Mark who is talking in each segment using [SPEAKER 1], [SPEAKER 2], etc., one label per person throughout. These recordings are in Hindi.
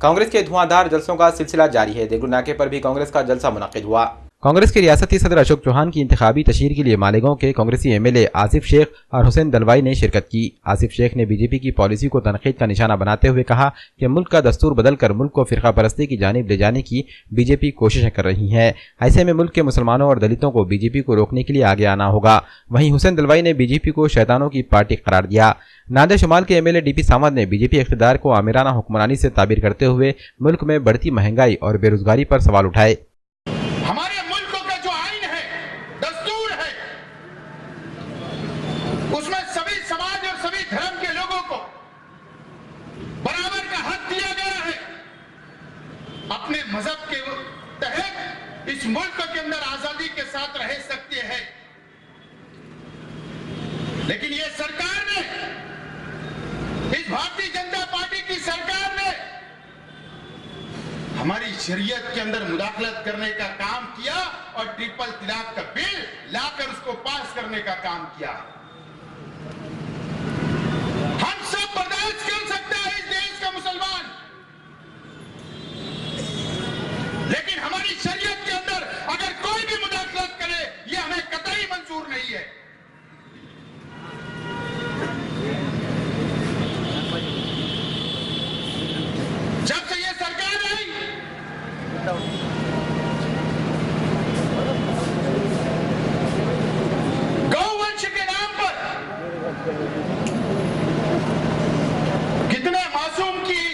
[SPEAKER 1] कांग्रेस के धुआंधार जलसों का सिलसिला जारी है। देगलू नाके पर भी कांग्रेस का जलसा मुनक्किद हुआ। कांग्रेस के रियासती सदर अशोक चौहान की इंतखाबी तशहीर के लिए मालेगांव के कांग्रेसी एमएलए आसिफ शेख और हुसैन दलवाई ने शिरकत की। आसिफ शेख ने बीजेपी की पॉलिसी को तनकीद का निशाना बनाते हुए कहा कि मुल्क का दस्तूर बदलकर मुल्क को फिरका परस्ती की जानिब ले जाने की बीजेपी कोशिशें कर रही है। ऐसे में मुल्क के मुसलमानों और दलितों को बीजेपी को रोकने के लिए आगे आना होगा। वहीं हुसैन दलवाई ने बीजेपी को शैतानों की पार्टी करार दिया। नांदेड़ शुमाल के एमएलए डीपी सामद ने बीजेपी इख्तिदार को आमिराना हुक्मरानी से ताबीर करते हुए मुल्क में बढ़ती महंगाई और बेरोजगारी पर सवाल उठाए।
[SPEAKER 2] हमारे मुल्क का जो आईन है, दस्तूर है, उसमें सभी समाज और सभी धर्म के लोगों को बराबर का हक दिया गया है। अपने मजहब के तहत इस मुल्क के अंदर आजादी के साथ रह सकते हैं, लेकिन ये सरकार ने, इस भारतीय जनता पार्टी की सरकार ने हमारी शरीयत के अंदर मुदाखलत करने का काम किया और ट्रिपल तलाक का बिल लाकर उसको पास करने का काम किया। हम सब बर्दाश्त कर सकता है इस देश का मुसलमान, लेकिन हमारी शरीयत के अंदर अगर कोई भी मुदाखलत करे, यह हमें कतई मंजूर नहीं है। जब से ये सरकार आई, गौवंश के नाम पर कितने मासूम की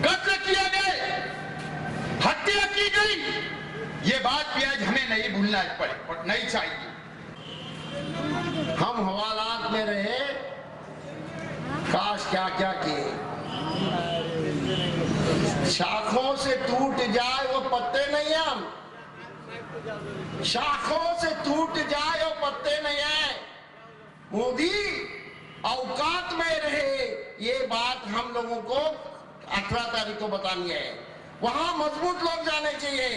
[SPEAKER 2] कत्ल किया गए, हत्या की गई, ये बात भी आज हमें नहीं भूलना पड़े और नहीं चाहिए।
[SPEAKER 3] हम हवालात में रहे, काश क्या क्या किए। शाखों से टूट जाए वो पत्ते नहीं है, हम शाखों से टूट जाए वो पत्ते नहीं है। मोदी औकात में रहे, ये बात हम लोगों को 18 तारीख को बतानी है। वहां मजबूत लोग जाने चाहिए।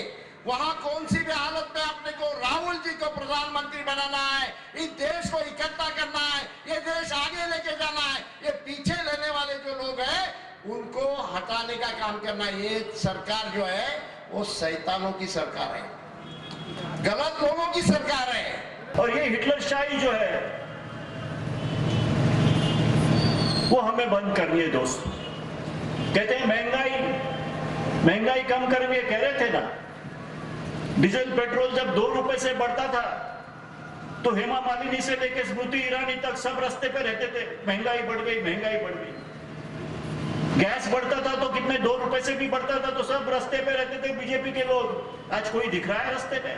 [SPEAKER 3] वहां कौन सी भी हालत में अपने को राहुल जी को प्रधानमंत्री बनाना है, इस देश को इकट्ठा करना है, ये देश आगे लेके जाना है। ये पीछे लेने वाले जो लोग हैं उनको हटाने का काम करना है। ये सरकार जो है वो शैतानों की सरकार है, गलत लोगों की सरकार है।
[SPEAKER 4] और ये हिटलर शाही जो है वो हमें बंद करनी है दोस्त। कहते हैं महंगाई कम करेंगे, कह रहे थे ना। डीजल पेट्रोल जब 2 रुपए से बढ़ता था तो हेमा मालिनी से लेकर स्मृति ईरानी तक सब रास्ते पे रहते थे, महंगाई बढ़ गई, महंगाई बढ़ गई। गैस बढ़ता था तो कितने 2 रुपए से भी बढ़ता था तो सब रास्ते पे रहते थे बीजेपी के लोग। आज कोई दिख रहा है रास्ते पे?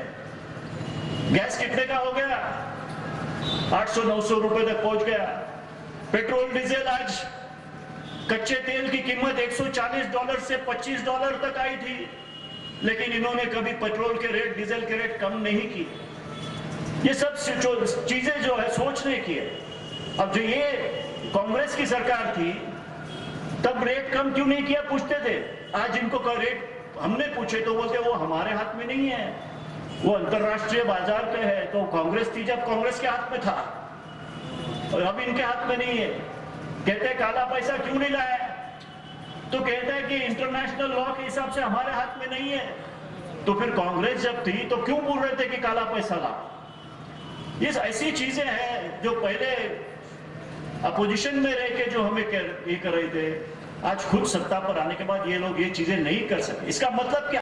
[SPEAKER 4] गैस कितने का हो गया? 800-900 रुपए तक पहुंच गया। पेट्रोल डीजल आज कच्चे तेल की कीमत $140 से $25 तक आई थी, लेकिन इन्होंने कभी पेट्रोल के रेट, डीजल के रेट कम नहीं किए। ये सब चीजें जो है सोचने की है। अब जो ये कांग्रेस की सरकार थी तब रेट कम क्यों नहीं किया पूछते थे। आज इनको रेट हमने पूछे तो बोलते वो हमारे हाथ में नहीं है, वो अंतरराष्ट्रीय बाजार पे है। तो कांग्रेस थी जब कांग्रेस के हाथ में था और अब इनके हाथ में नहीं है। कहते हैं काला पैसा क्यों नहीं लाया, तो कहते हैं कि इंटरनेशनल लॉ के हिसाब से हमारे हाथ में नहीं है। तो फिर कांग्रेस जब थी तो क्यों बोल रहे थे कि काला पैसा ला। ये ऐसी चीजें हैं जो पहले अपोजिशन में रह के जो हमें ये कर रहे थे, आज खुद सत्ता पर आने के बाद ये लोग ये चीजें नहीं कर सके। इसका मतलब क्या?